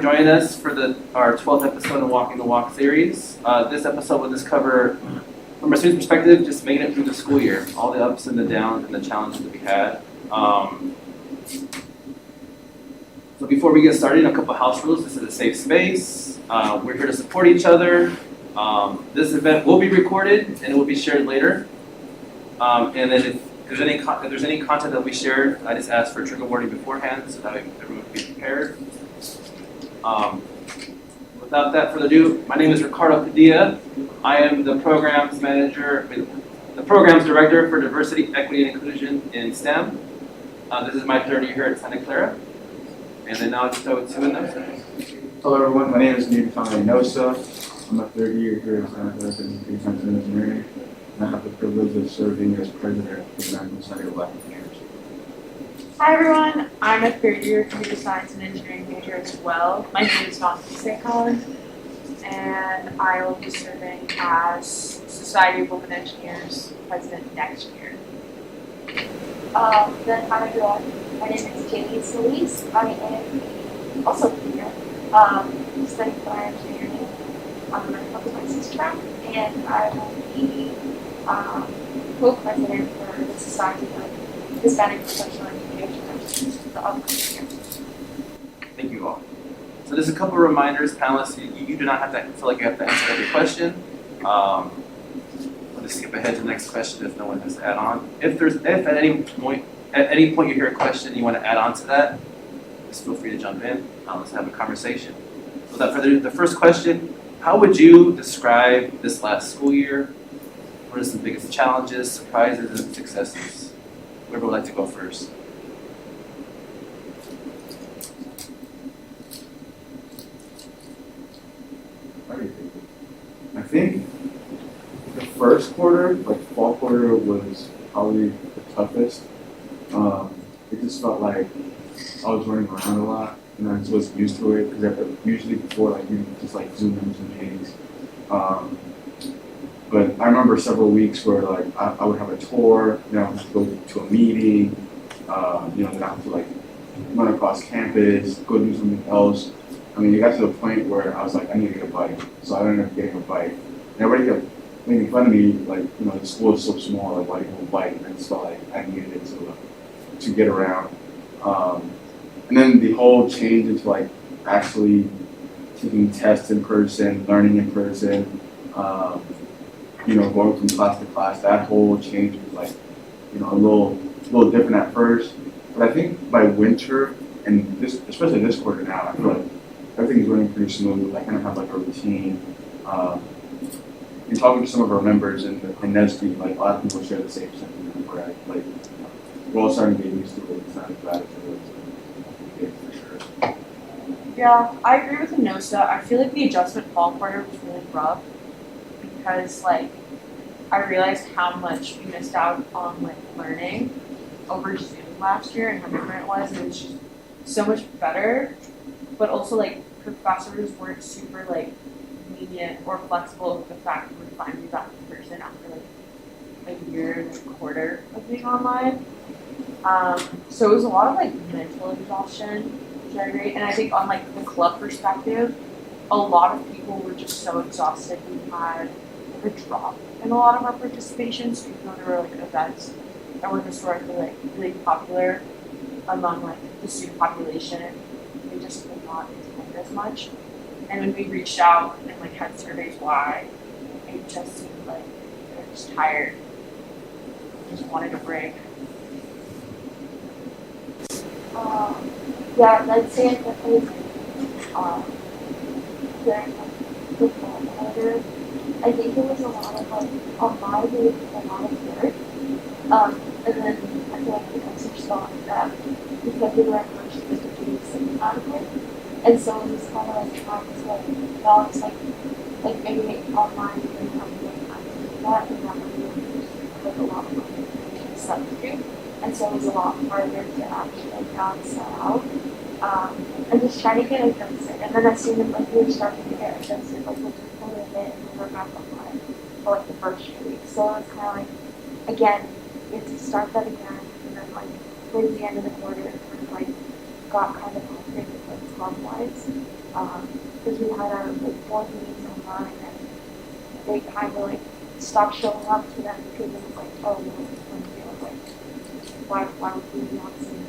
joining us for our 12th episode of Walking the Walk series. This episode will just cover, from a student's perspective, just making it through the school year, all the ups and the downs and the challenges that we had. So before we get started, a couple house rules. This is a safe space. We're here to support each other. This event will be recorded and it will be shared later. And then if there's any content that we share, I just ask for trigger warning beforehand so that everyone can be prepared. Without that further ado, my name is Ricardo Padilla. I am the programs director for diversity, equity, and inclusion in STEM. This is my third year here at Santa Clara. And then now I'll just start with two in there. Hello everyone, my name is Niyibitanga Inosa. I'm a third year here at Santa Clara Investment Fund. I have the privilege of serving as president of the National Center of Black Engineers. Hi everyone, I'm a third year computer science and engineering major as well. My name is Santa Clara, and I will be serving as Society of Women Engineers president next year. Then hi everyone, my name is Jamie Solis. I am also a junior, studying fire engineering on the public license track, and I will be co-president for the Society of Hispanic Professional Education the upcoming year. Thank you all. So there's a couple of reminders, panelists. You do not have to feel like you have to answer every question. I'll just skip ahead to the next question if no one has to add on. If at any point you hear a question and you want to add on to that, just feel free to jump in. Let's have a conversation. Without further ado, the first question: how would you describe this last school year? What are some biggest challenges, surprises, and successes? Whoever would like to go first. I think the first quarter, like fall quarter, was probably the toughest. It just felt like I was running around a lot, and I was used to it because usually before, like you just like Zoom meetings. But I remember several weeks where like I would have a tour, I would have to go to a meeting, then I have to like run across campus, go do something else. I mean, it got to the point where I was like, I need to get a bike. So I ended up getting a bike. And everybody kept making fun of me, like, the school is so small, like, why do you have a bike? And I just felt like I needed it to get around. And then the whole change into like actually taking tests in person, learning in person, going from class to class, that whole change was like, a little different at first. But I think by winter, and especially this quarter now, I feel like everything's running pretty smooth. I kind of have like a routine. In talking to some of our members in NSBE, like a lot of people share the same sentiment where we're all starting to get used to it. It's not as bad as it was for sure. Yeah, I agree with Inosa. I feel like the adjustment fall quarter was really rough because I realized how much we missed out on learning over Zoom last year and how different it was, and it was just so much better. But also professors weren't super lenient or flexible with the fact that we're finally back in person after a year and a quarter of being online. So it was a lot of mental exhaustion, which I agree. And I think on the club perspective, a lot of people were just so exhausted. We had a drop in a lot of our participations, even though there were events that were historically really popular among the student population. They just could not attend as much. And when we reached out and had surveys why, it just seemed like they were just tired, just wanted a break. Yeah, I'd say it definitely during the fall quarter. I think it was a lot of on my day, a lot of work. And then I feel like the message thought that because we were at first, we could do something out of it. And so it was kind of trying to balance maybe online and having time to do that, and that would be a lot of stuff to do. And so it was a lot harder to actually balance that out. And just trying to get adjusted. And then as soon as we were starting to get adjusted, we're fully in it and we were back online for the first few weeks. So it was kind of again, we had to start that again, and then towards the end of the quarter, it got kind of complicated with club-wise. because we had our like board meetings online and they kind of like stopped showing up to them because it was like, oh, no, it's going to be like, why would we be on Zoom?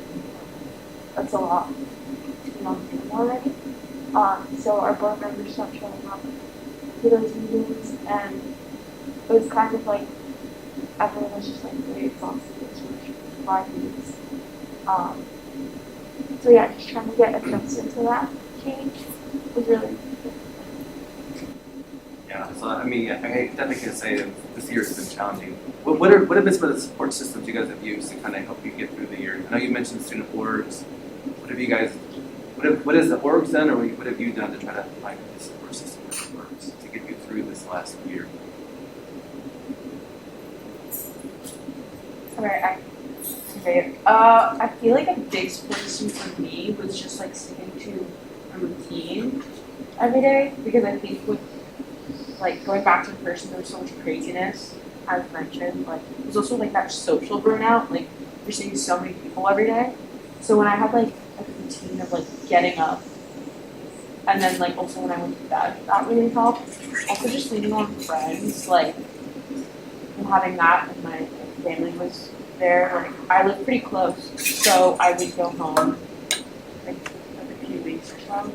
That's a lot to be on Zoom already. So our board members stopped showing up to those meetings, and it was kind of like everyone was just like really exhausted. It was really 5 weeks. So yeah, just trying to get adjusted to that change was really Yeah, so I mean, I definitely can say that this year has been challenging. What have been some of the support systems you guys have used to kind of help you get through the year? I know you mentioned student orgs. What have you guys, what has the orgs done, or what have you done to try to find a support system that works to get you through this last year? Alright, I feel like a big support system for me was just like sticking to a routine every day, because I think with like going back to in person, there was so much craziness, as mentioned. Like there's also like that social burnout, like you're seeing so many people every day. So when I had like a routine of like getting up, and then like also when I went to bed, that really helped. Also just leaning on friends, like and having that, and my family was there. Like I live pretty close, so I would go home like every few weeks or so.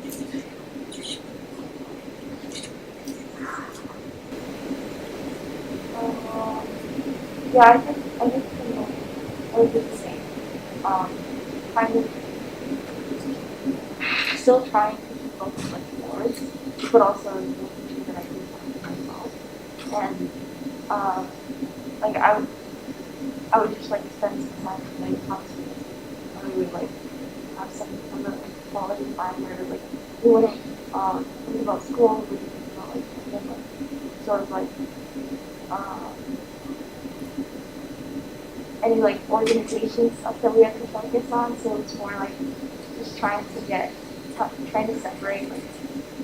yeah, I think you know, I would do the same. Kind of still trying to keep up with like boards, but also making sure that I do something myself. And like I would just like spend some time with my classmates, or we would like have some kind of like quality time where like we wouldn't think about school, we would think about like different sort of like any like organization stuff that we have to focus on. So it's more like just trying to separate like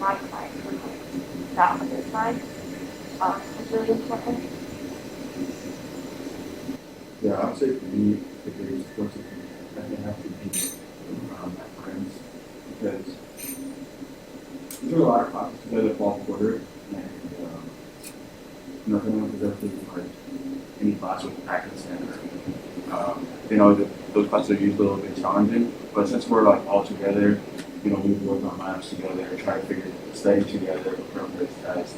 my time from like that other time. Is really important. Yeah, I would say for me, the biggest support system I think have to be around my friends, because we do a lot of classes together fall quarter, and nothing else is absolutely like any class with practice and you know those classes are usually a little bit challenging, but since we're like all together, you know, we work on labs together, try to study together, prepare for this test.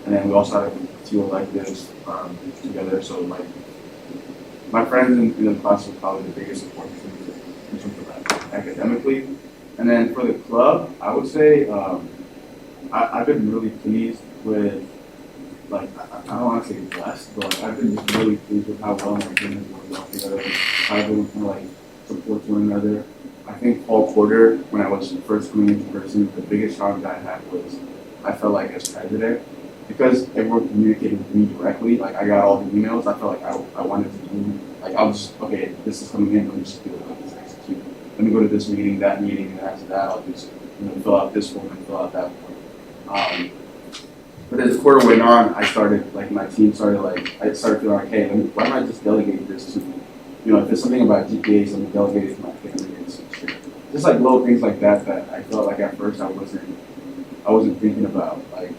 And then we also have a few electives together, so like my friends in the class are probably the biggest support in terms of like, academically. And then for the club, I would say I've been really pleased with, like, I don't want to say blessed, but like, I've been just really pleased with how well my team has worked out together, how everyone kind of like supports one another. I think fall quarter, when I was first coming into person, the biggest challenge I had was I felt like as president, because everyone communicated with me directly, like I got all the emails, I felt like I wanted to do, like I was, okay, this is coming in, let me just do it, let me just execute. Let me go to this meeting, and after that I'll just fill out this form and fill out that form. But as the quarter went on, I started, like my team started I started feeling like, hey, why don't I just delegate this to, if there's something about GPAs, let me delegate it to my family and sister. Just like little things like that I felt like at first I wasn't thinking about. Like,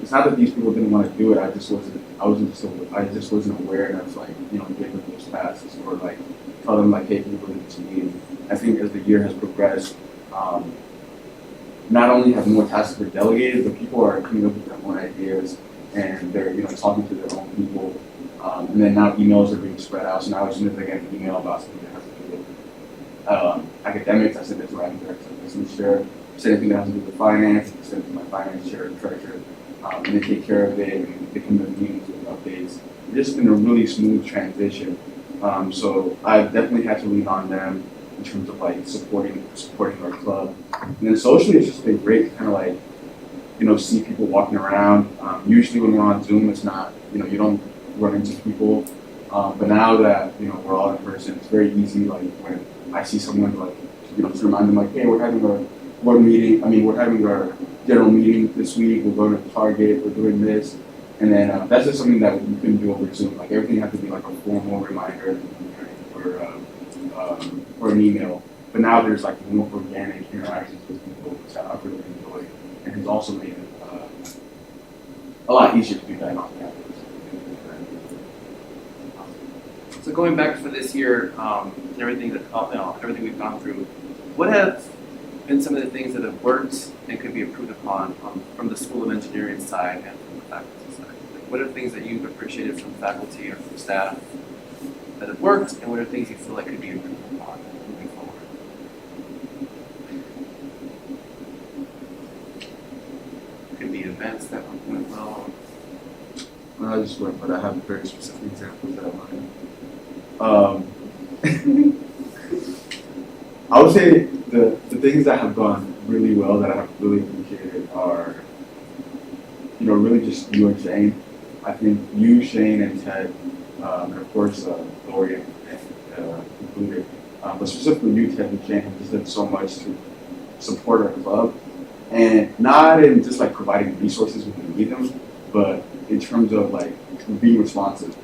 it's not that these people didn't want to do it, I just wasn't aware enough to give them those passes or like tell them like, hey, can you go to this meeting? I think as the year has progressed, not only have more tasks been delegated, but people are coming up with their own ideas and they're talking to their own people. And then now emails are being spread out. So now as soon as I get an email about something that has to do with academics, I send it to my business chair. If anything that has to do with finance, I send it to my finance chair and treasurer. And they take care of it and they come to meetings with updates. It's just been a really smooth transition. So I've definitely had to lean on them in terms of like supporting our club. And then socially, it's just been great to kind of like, see people walking around. Usually when we're on Zoom, it's not, you don't run into people. But now that, we're all in person, it's very easy, like when I see someone like, to remind them like, hey, we're having our board meeting, we're having our general meeting this week, we're going to Target, we're doing this. And then that's just something that we couldn't do over Zoom. Like everything had to be like a formal reminder or an email. But now there's like more organic interactions with people. that I really enjoy, and has also made it a lot easier to do that on campus. So going back for this year, and everything that everything we've gone through, what have been some of the things that have worked and could be improved upon from the School of Engineering side and from the faculty side? Like, what are things that you've appreciated from faculty or from staff that have worked, and what are things you feel like could be improved upon moving forward? Could be events that went well. I just went, but I have very specific examples that I want. I would say the things that have gone really well that I have really appreciated are, really just you and Shane. I think you, Shane, and Ted, and of course Lori included, but specifically you, Ted, and Shane have just done so much to support our club, and not in just like providing resources when we need them, but in terms of like being responsive.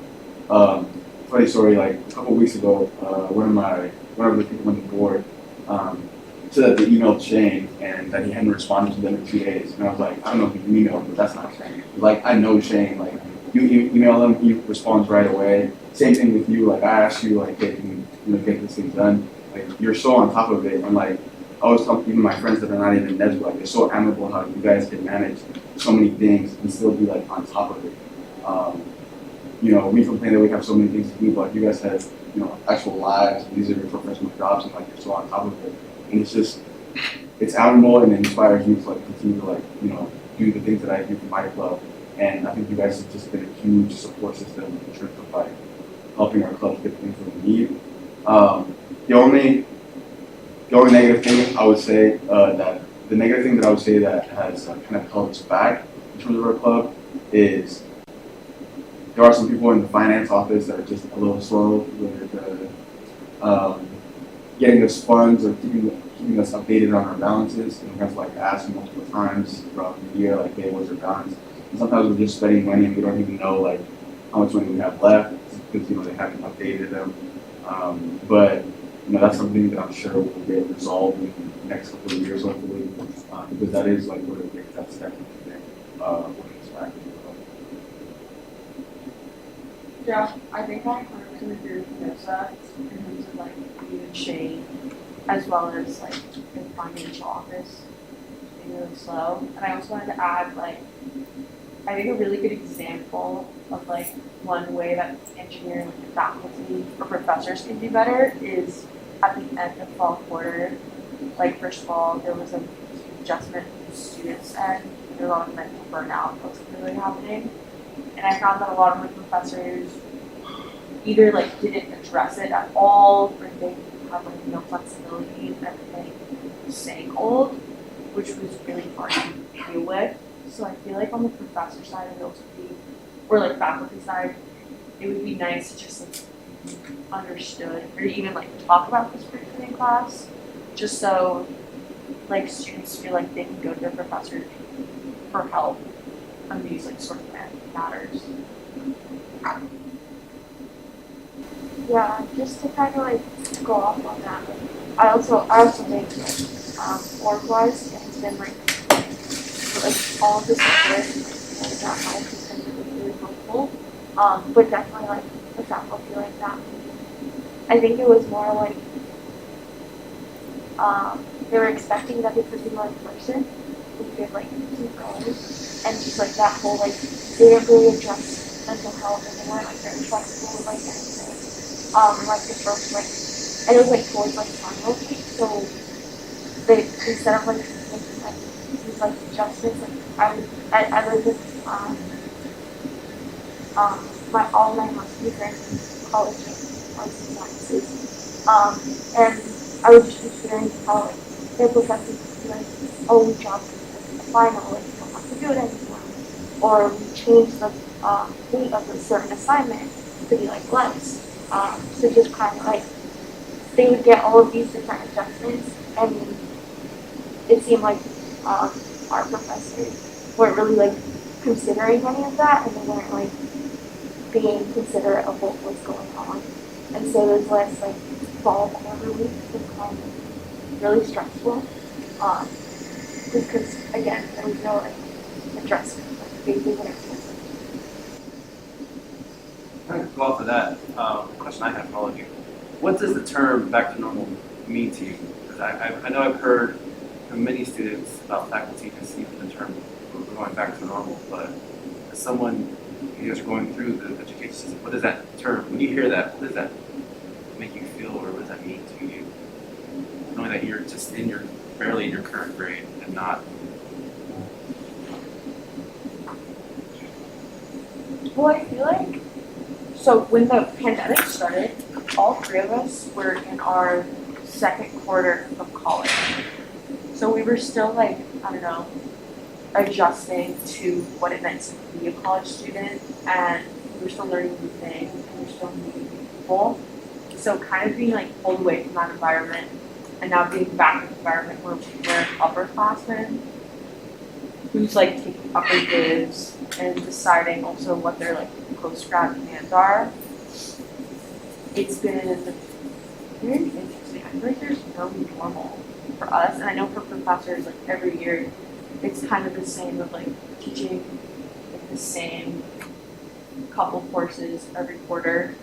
Funny story, like a couple of weeks ago, one of the people on the board said that they emailed Shane and that he hadn't responded to them in 2 days. And I was like, I don't know if you emailed him, but that's not Shane. Like, I know Shane, like, you email him, he responds right away. Same thing with you, like, I asked you, like, hey, can you get this thing done? Like, you're so on top of it. I'm like, I always tell even my friends that are not even in NSBE, like, it's so admirable how you guys can manage so many things and still be, like, on top of it. We complain that we have so many things to do, but you guys have, actual lives, and these are your professional jobs, and like you're so on top of it. And it's admirable and it inspires me to like continue to do the things that I do for my club. And I think you guys have just been a huge support system in terms of like helping our clubs get things that we need. The only negative thing I would say that has kind of held us back in terms of our club is there are some people in the finance office that are just a little slow with getting us funds or keeping us updated on our balances. And we have to like ask multiple times throughout the year, like, hey, what's your balance? And sometimes we're just spending money and we don't even know like how much money we have left because they haven't updated them. But that's something that I'm sure will get resolved in the next couple of years, hopefully, because that is like what it takes that step looking back. Yeah, I think I 100% agree with Inosa in terms of like you and Shane, as well as like the financial office being really slow. And I also wanted to add like, I think a really good example of like one way that engineering like, faculty or professors can do better is at the end of fall quarter. Like first of all, there was an adjustment from the students' end. There was a lot of mental burnout that was really happening. And I found that a lot of my professors either like didn't address it at all, or they had like no flexibility and everything sank old, which was really hard to deal with. So I feel like on the professor side it would also be, or like faculty side, it would be nice to just like understood or even like talk about this briefly in class, just so like students feel like they can go to their professor for help on these like sort of matters. Yeah, just to kind of like go off on that, like, I also think work-wise, it's been like all of the support like that help has been really helpful. But definitely like the faculty like that. I think it was more like they were expecting that it would be one person who could like keep going, and just like that whole like they didn't really address mental health and they weren't like very flexible with like anything. Like the first like and it was like towards like final week, so they instead of like making like these like adjustments, like I lived with all my housekeepers in college and arts and sciences. And I was just experiencing how like their professors would be like, oh, we dropped the final, like you don't have to do it anymore, or we changed the date of a certain assignment to be like less. So just kind of like they would get all of these different adjustments, and it seemed like our professors weren't really like considering any of that, and they weren't like being considerate of what was going on. And so those last like fall quarter weeks were kind of really stressful. just because, again, there was no, like, adjustment, like, they didn't exist. Kind of go off of that, the question I have for all of you. What does the term back to normal mean to you? Because I know I've heard from many students about faculty receiving the term we're going back to normal, but as someone, you guys are going through the education system, what does that term, when you hear that, what does that make you feel, or what does that mean to you? Knowing that you're just barely in your current grade and not. Well, I feel like, so when the pandemic started, all three of us were in our second quarter of college. So we were still like, I don't know, adjusting to what it meant to be a college student, and we were still learning new things, and we were still meeting new people. So kind of being like pulled away from that environment, and now being back in an environment where we're upperclassmen, who's like taking upper divs and deciding also what their like post-grad plans are. It's been very interesting. I feel like there's no normal for us, and I know for professors, like every year, it's kind of the same of like teaching like the same couple courses every quarter.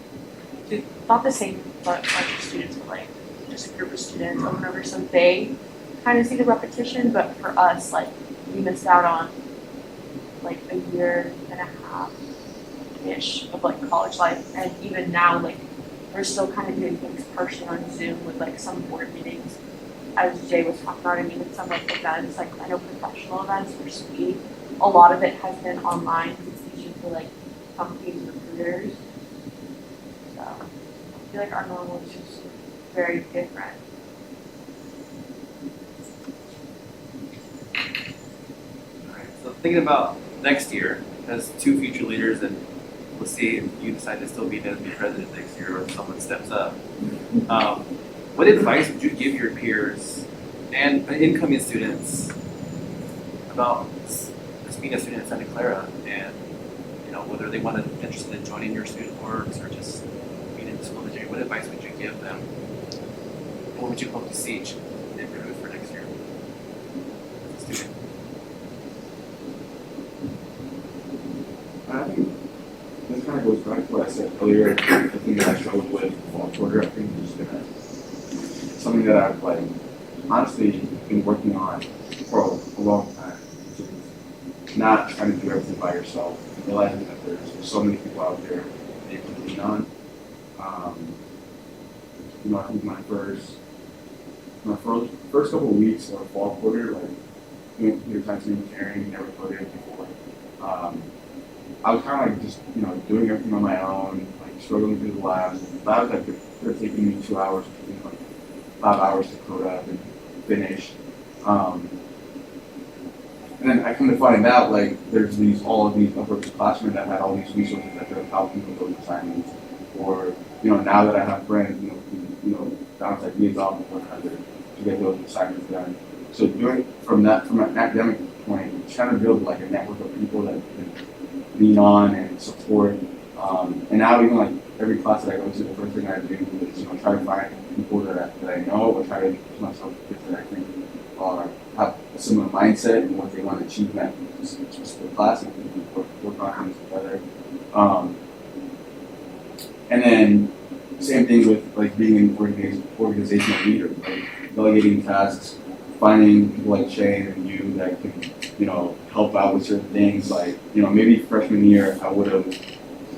Not the same bunch of students, but like just a group of students over and over. So they kind of see the repetition, but for us, like we missed out on like a year and a half-ish of like college life, and even now, like we're still kind of doing things partially on Zoom with like some board meetings, as Jay was talking about. I mean, with some like events, like I know professional events for SPE, a lot of it has been online because it's easier for like companies and recruiters. So I feel like our normal is just very different. Alright, so thinking about next year as two future leaders, and we'll see if you decide to still be NSBE president next year or if someone steps up. What advice would you give your peers and incoming students about just being a student at Santa Clara, and whether they want to interested in joining your student orgs or just being in the school district? What advice would you give them? What would you hope to see improve for next year as a student? I think this kind of goes back to what I said earlier. The thing that I struggled with fall quarter, I think, is something that I've like honestly been working on for a long time. Not trying to do everything by yourself, and realizing that there's so many people out there that you can lean on. I think my first couple of weeks of fall quarter, like your time to engineering, never put in before. I was kind of like just doing everything on my own, like struggling through the labs. Labs that they're taking me 2 hours, like 5 hours to code up and finish. And then I come to find out like there's all of these upperclassmen that had all these resources that could have helped me with those assignments. Or now that I have friends, who bounce ideas off of one another to get those assignments done. So from an academic point, trying to build like a network of people that can lean on and support. And now even like every class that I go to, the first thing I do is try to find people that I know, or try to introduce myself to kids that I think have a similar mindset and what they want to achieve in that specific class, and we can work on things together. And then same thing with like being an organizational leader, like delegating tasks, finding people like Shane and you that can help out with certain things. Like maybe freshman year I would have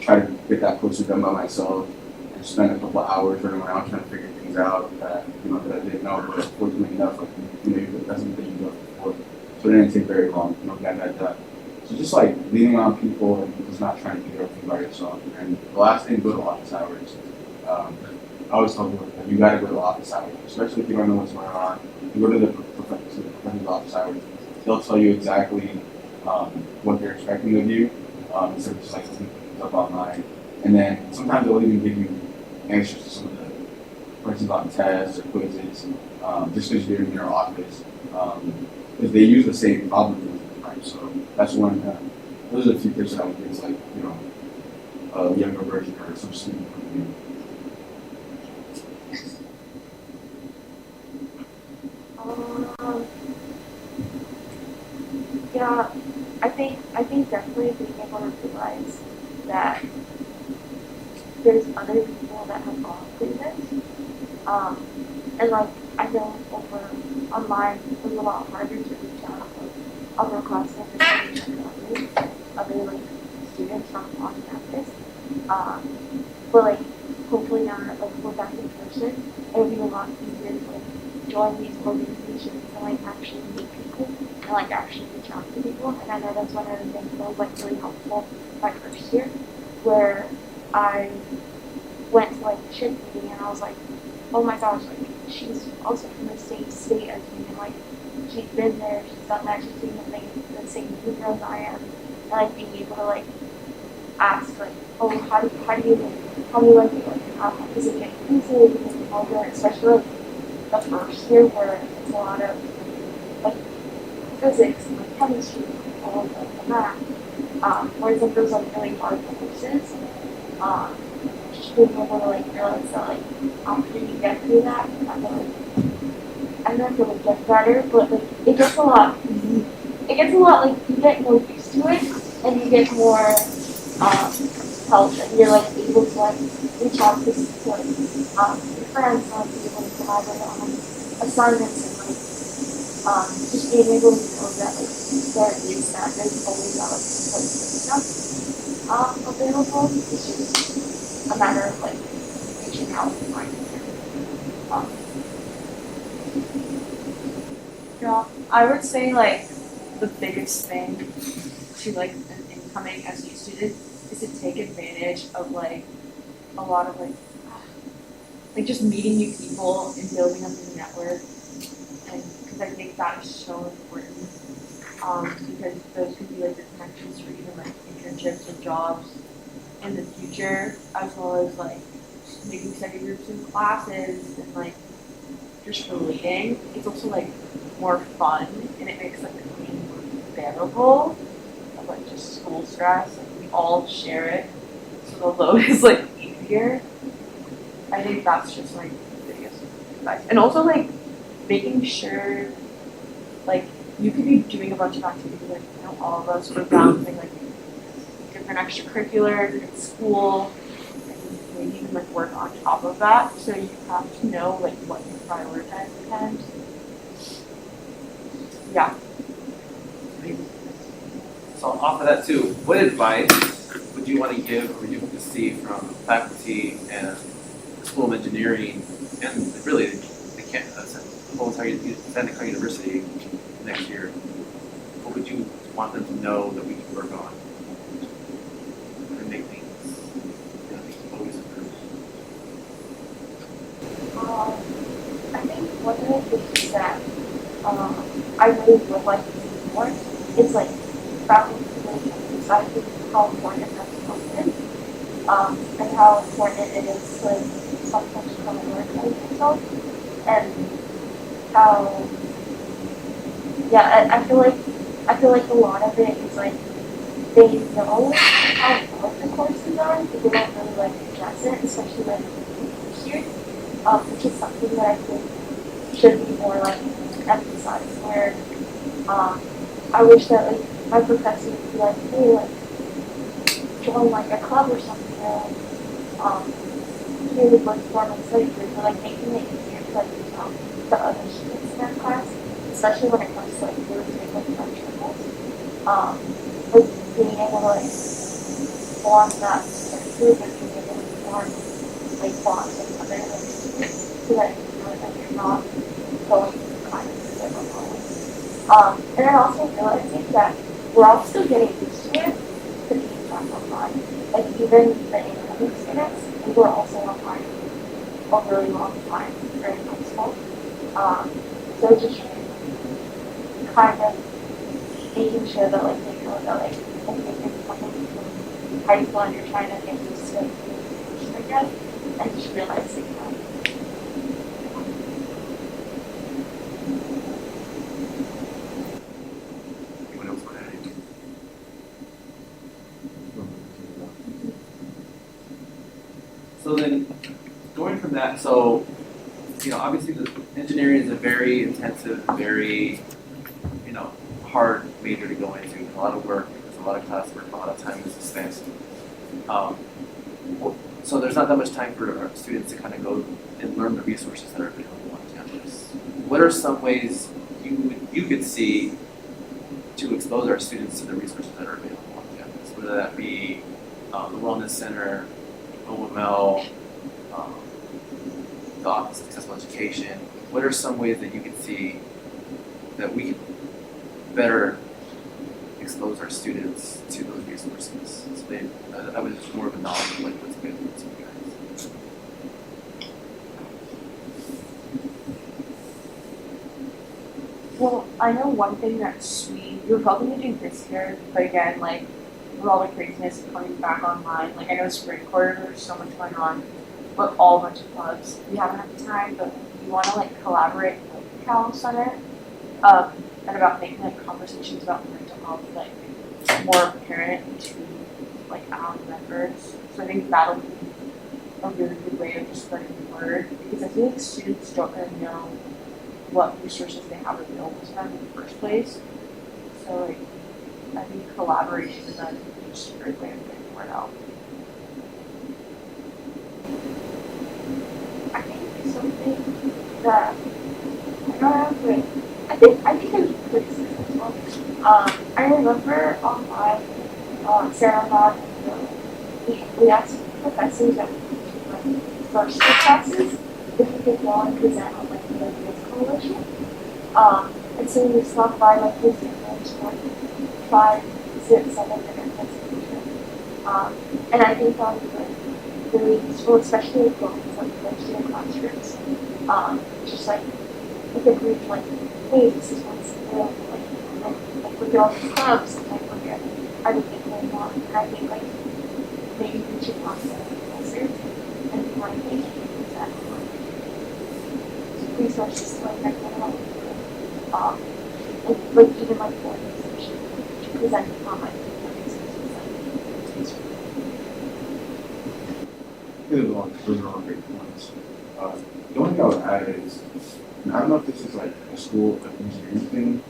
tried to get that poster done by myself and spend a couple of hours running around trying to figure things out that that I didn't know. But fortunately enough, like that's something you've done before, so it didn't take very long. Got that done. So just like leaning on people and just not trying to do everything by yourself. And the last thing, go to office hours. I always tell people that you got to go to office hours, especially if you don't know what's going on. You go to the professor's office hours. They'll tell you exactly what they're expecting of you, instead of just like looking things up online. And then sometimes they'll even give you answers to some of the questions on tests or quizzes, just because you're in their office, because they use the same problem sometimes. So that's one. Those are a few tips that I would give. It's like a younger version or some student from you. I think definitely being able to realize that there's other people that have gone through this. And like I know over online it was a lot harder to reach out to other classmates and other like students from on campus. But like hopefully now that like we're back in person, it'll be a lot easier to like join these organizations and like actually meet people and like actually reach out to people. And I know that's one of the things that was like really helpful my first year, where I went to like a SHIP meeting and I was like, oh my gosh, like she's also from the same state as me, and like she's been there, she's done that, she's doing the same thing as I am, and like being able to like ask like, oh, how do you like it? Like, is it getting easier? Is it getting harder? Especially like the first year where it's a lot of like physics and like chemistry and all of the math. Whereas like those like really hard courses, just being able to like realize that like after you get through that, I don't know if it will get better, but like it gets a lot like you get more used to it and you get more help, and you're like able to like reach out to like your friends and like be able to collaborate on assignments and like just being able to know that like there's always that like support system available. It's just a matter of like reaching out and finding it. Yeah, I would say like the biggest thing to like an incoming SU student is to take advantage of like a lot of like just meeting new people and building up your network, and because I think that is so important, because those could be like the connections for even like internships and jobs in the future, as well as like making study groups in classes and like just relating. It's also like more fun, and it makes like the pain more bearable of like just school stress. Like we all share it, so the load is like easier. I think that's just like the biggest advice. And also like making sure like you could be doing a bunch of activities, like you know all of us were balancing like different extracurriculars in school, and maybe even like work on top of that. So you have to know like what you prioritize and yeah. So off of that too, what advice would you want to give or you want to see from faculty and the School of Engineering and really the whole entire Santa Clara University next year? What would you want them to know that we can work on and make things, always improve? I think one of the things that I really would like to see more is like faculty really emphasize how important mental health is, and how important it is to like sometimes prioritize yourself, and how I feel like a lot of it is like they know how important the courses are, but they don't really like address it, especially like here, which is something that I think should be more like emphasized. Where I wish that like my professor would be like, hey, like join like a club or something, or really like form a study group, or like making it easier to like reach out to other students in that class, especially when it comes to like really big like lectures. Like being able to like form that group and being able to form like bonds with other like students, so that you know that you're not going through the kind of different moments. And I'm also realizing that we're all still getting used to it, to being back online. Like even the incoming students, we were also online a really long time during high school. So just kind of making sure that like they know that like if you're coming from high school and you're trying to get used to it again, and just realizing that. Anyone else want to add anything? So then, going from that, so, obviously the engineering is a very intensive, very, hard major. major to go into, a lot of work, there's a lot of classwork, a lot of time is spent. So there's not that much time for our students to kind of go and learn the resources that are available on campus. What are some ways you could see to expose our students to the resources that are available on campus? Whether that be the Wellness Center, OML, the Office of Accessible Education. What are some ways that you could see that we could better expose our students to those resources? So that was just more of a knowledge of like what's available to you guys. Well, I know one thing that's we were hoping to do this year, but again, like with all the craziness coming back online, like I know spring quarter there's so much going on, but all a bunch of clubs. We haven't had the time, but we want to like collaborate with the Cal Center, and about making like conversations about mental health like more apparent to like our members. So I think that'll be a really good way of just spreading the word, because I feel like students don't really know what resources they have available to them in the first place. So like I think collaboration with them is just a great way of getting the word out. I think something that I don't have, like, I think I'm pretty successful. I remember on my Sarah lab, we asked professors that like first year classes if we could go and present on like the Ideas Coalition. And so we stopped by like this image like 5, 6, 7 different presentations. And I think that would be like really useful, especially with like first year classrooms. Just like a brief like, hey, this is what's available, like look at all these clubs, and like look at everything going on. And I think like maybe we should talk to the professors and be like, hey, present like resources to like mental health. Like even like the organization to present on like resources like Those are all great points. The only thing I would add is, and I don't know if this is like a school engineering thing,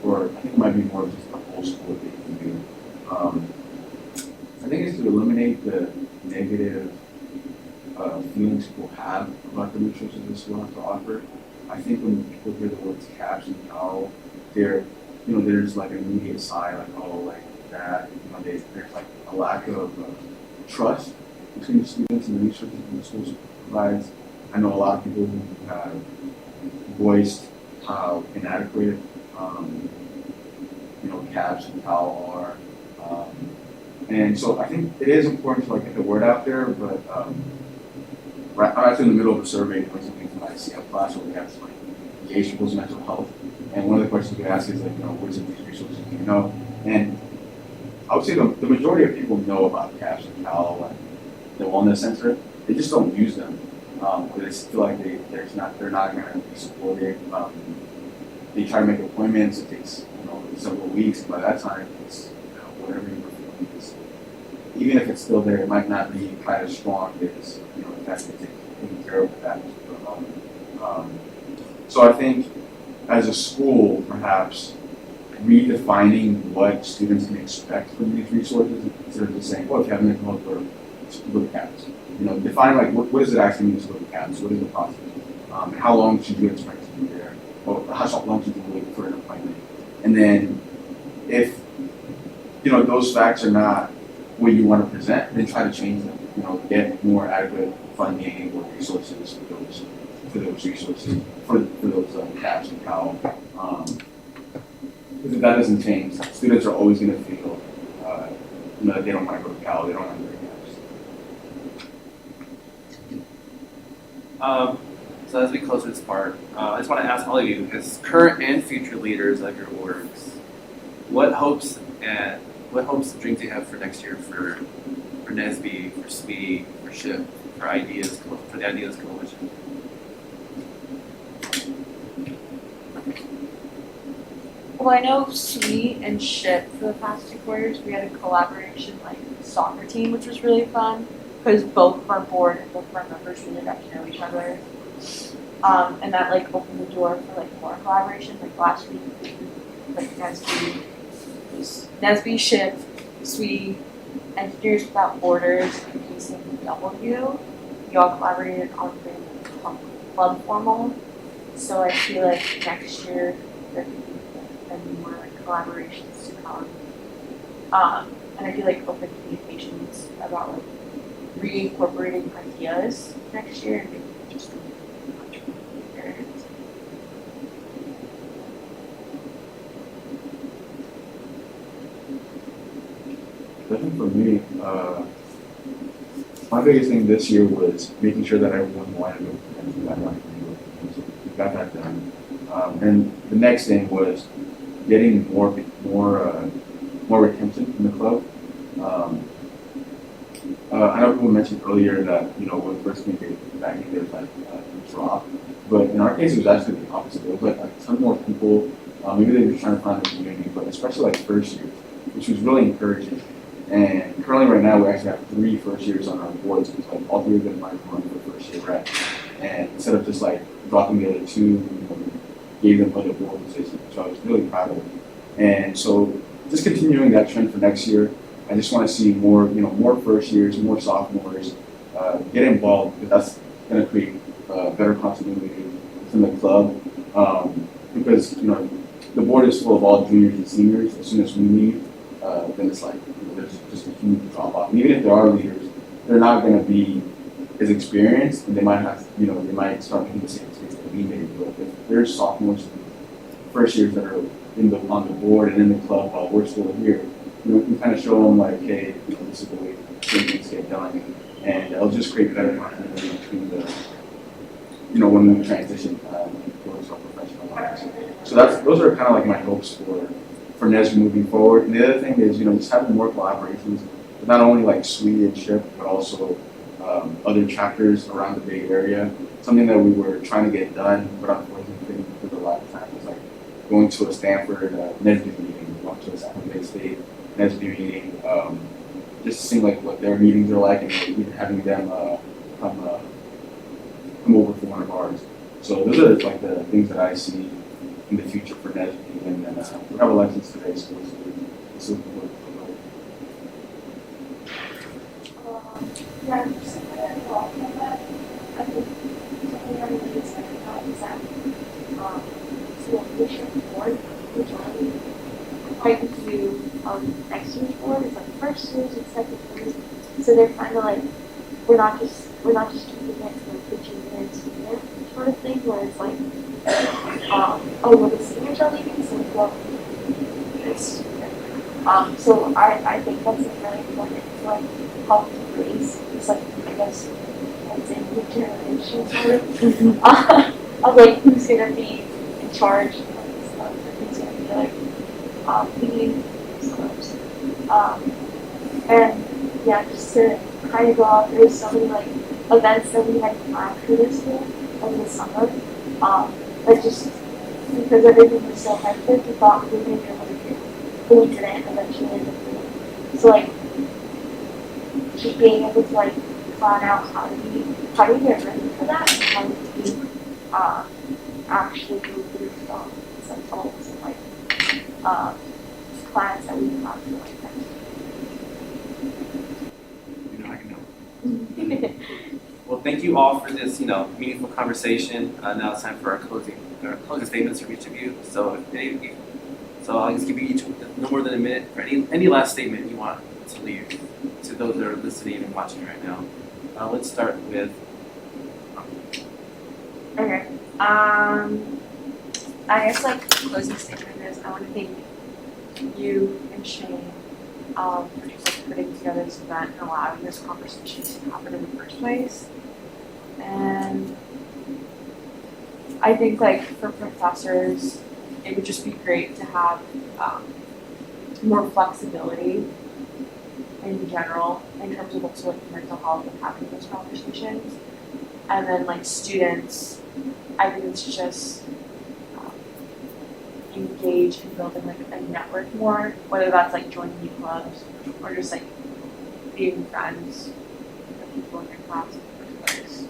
or I think it might be more of just a whole school that you can do. I think it's to eliminate the negative feelings people have about the resources the school has to offer. I think when people hear the words caps and how there's like an immediate sigh, like, oh, like that, there's like a lack of trust between the students and the resources that the school provides. I know a lot of people who have voiced how inadequate, CAPS and CAL are. And so I think it is important to like get the word out there, but I'm actually in the middle of a survey doing something for my CF class where we have to like engage people's mental health. And one of the questions we ask is like, which of these resources do you know? And I would say the majority of people know about CAPS and CAL and the Wellness Center. They just don't use them. They feel like they're not going to be supported. They try to make appointments. It takes several weeks. By that time, it's whatever you were feeling is. Even if it's still there, it might not be quite as strong as if that's taking care of that particular moment. So I think as a school, perhaps redefining what students can expect from these resources instead of just saying, well, if you have mental health, go to CAPS. Define like what does it actually mean to go to CAPS? What is the process? How long should you expect to be there? Or how long should you wait for an appointment? And then if those facts are not what you want to present, then try to change them. Get more adequate funding or resources for those resources for those CAPS and CAL. Because if that doesn't change, students are always going to feel that they don't want to go to CAL, they don't want to go to CAPS. So as we close this part, I just want to ask all of you, as current and future leaders of your orgs, what hopes and dreams do you have for next year for NSBE, for SBE, for SHIP, for the Ideas Coalition? Well, I know SWE and SHIP for the past 2 quarters, we had a collaboration like soccer team, which was really fun because both of our board and both of our members really got to know each other. And that like opened the door for like more collaboration. Like last week, like NSBE was NSBE Shift, SWE, Engineers Without Borders, and PCW. We all collaborated on the club formal. So I feel like next year there could be many more like collaborations to come. And I feel like open communications about like reincorporating ideas next year and making it just much more clear. I think for me, my biggest thing this year was making sure that everyone wanted to do that right. So we got that done. And the next thing was getting more retention in the club. I know people mentioned earlier that when first came back, there was like a drop, but in our case it was actually the opposite. It was like a ton more people. Maybe they were trying to find a community, but especially like first year, which was really encouraging. And currently right now we actually have 3 first years on our boards, because like all 3 of them might run for first year rep. And instead of just like dropping the other 2, gave them other board positions, which I was really proud of. And so just continuing that trend for next year, I just want to see more, more first years, more sophomores get involved, because that's going to create better continuity within the club. Because the board is full of all juniors and seniors. As soon as we leave, then it's like there's just a huge drop off. And even if there are leaders, they're not going to be as experienced, and they might have, they might start making the same mistakes that we made. But if there's sophomores, first years that are on the board and in the club while we're still here, we can kind of show them like, hey, this is the way things get done, and it'll just create better continuity between the, when we transition towards our professional lives. So those are kind of like my hopes for NSBE moving forward. And the other thing is, just having more collaborations with not only like SWE and SHIP, but also other chapters around the Bay Area. Something that we were trying to get done, but unfortunately couldn't because a lot of time was like going to a Stanford NSBE meeting, going to a San Jose State NSBE meeting, just seeing like what their meetings are like, and even having them come over for one of ours. So those are like the things that I see in the future for NSBE, and then we have elections today, so it's looking good. Yeah, just something I love from that. I think something I really excited about is that so the leadership board, which quite a few next year's board is like first years and second years. So they're kind of like we're not just keeping it like the junior and senior sort of thing, where it's like oh well the seniors are leaving, so well it's so I think that's like really important to like help raise this like I guess what's in the generation sort of like who's gonna be in charge of this stuff, or who's gonna be like leading these clubs. And yeah, just to kind of go out, there's so many like events that we had planned for this year over the summer. But just because everything was so hectic, we thought we were going to be able to do, but we didn't eventually. So like, just being able to like plan out how do we get ready for that, and how do we actually go through some goals and like plans that we have for like next I can know. Well, thank you all for this, meaningful conversation. Now it's time for our closing statements from each of you. So I'll just give you each no more than a minute for any last statement you want to leave to those that are listening and watching right now. Let's start with. Okay. I guess like closing statement is I want to thank you and Shane for just like putting together this event and allowing this conversation to happen in the first place. And I think like for professors, it would just be great to have more flexibility in general in terms of also like mental health and having those conversations. And then like students, I think it's just engage in building like a network more, whether that's like joining new clubs or just like being friends with people in your class in the first place.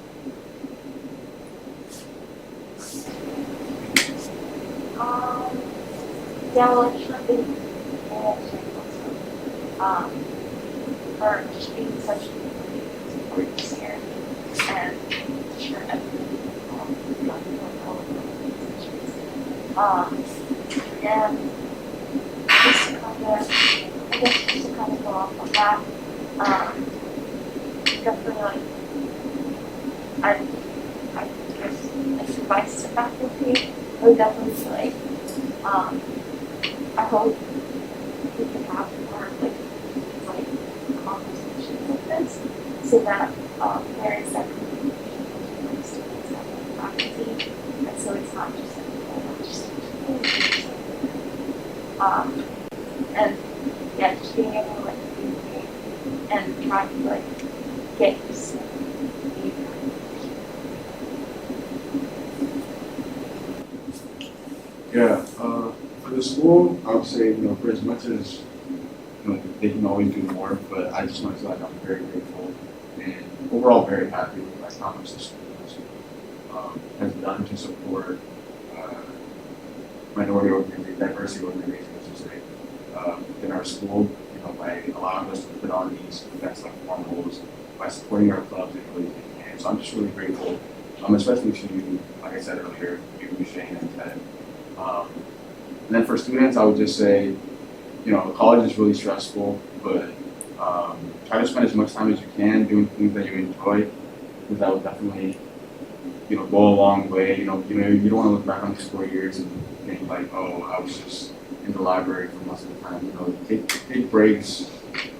Yeah, well, I just want to thank for just being such a support this year and sure everyone got all of and just to kind of, I guess just to kind of go off on that, definitely, I guess, as advice to faculty, I would definitely be like, I hope we can have more like conversations like this, so that there is that communication between like students and like faculty, and so it's not just like, and yeah, just being able to like communicate and try to like get used to being Yeah, for the school, I would say, for as much as, they can always do more, but I just want to say like I'm very grateful and overall very happy with like how much the school has done to support minority organizations, diversity organizations, I should say, in our school, by allowing us to put on these events like formals, by supporting our clubs in ways they can. So I'm just really grateful, especially to you, like I said earlier, you, Shane, and Ted. And then for students, I would just say, college is really stressful, but try to spend as much time as you can doing things that you enjoy, because that would definitely, go a long way. You don't want to look back on these 4 years and think like, oh, I was just in the library for most of the time. Take breaks.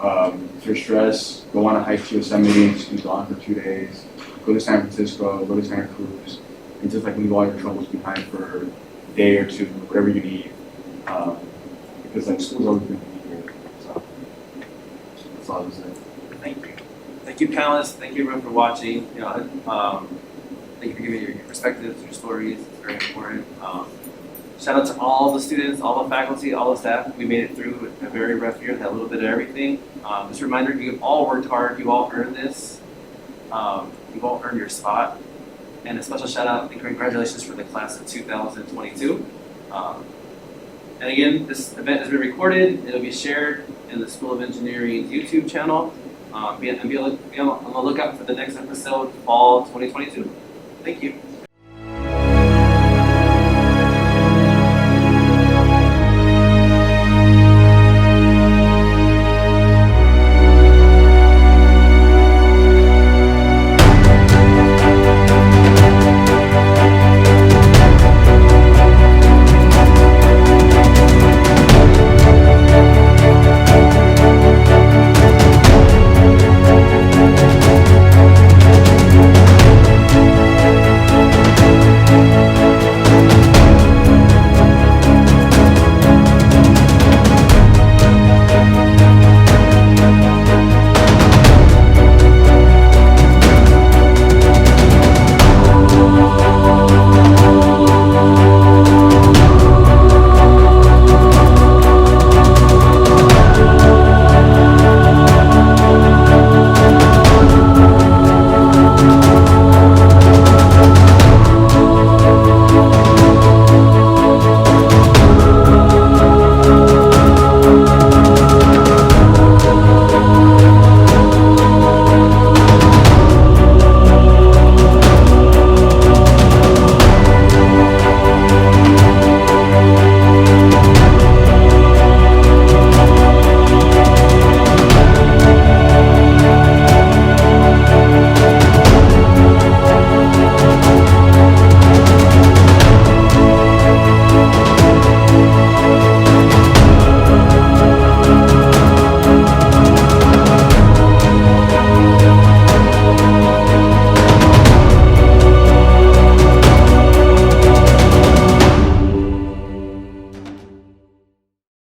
If you're stressed, go on a hike to Yosemite, just be gone for 2 days. Go to San Francisco, go to Santa Cruz, and just like leave all your troubles behind for a day or two, whatever you need. Because like school's always going to be here. So that's all I was saying. Thank you. Thank you, panelists. Thank you, everyone, for watching. Thank you for giving your perspectives, your stories. It's very important. Shout out to all the students, all the faculty, all the staff. We made it through a very rough year, had a little bit of everything. Just a reminder, you've all worked hard. You've all earned this. You've all earned your spot. And a special shout out and congratulations for the class of 2022. And again, this event has been recorded. It'll be shared in the School of Engineering's YouTube channel. Be on the lookout for the next episode, fall 2022. Thank you.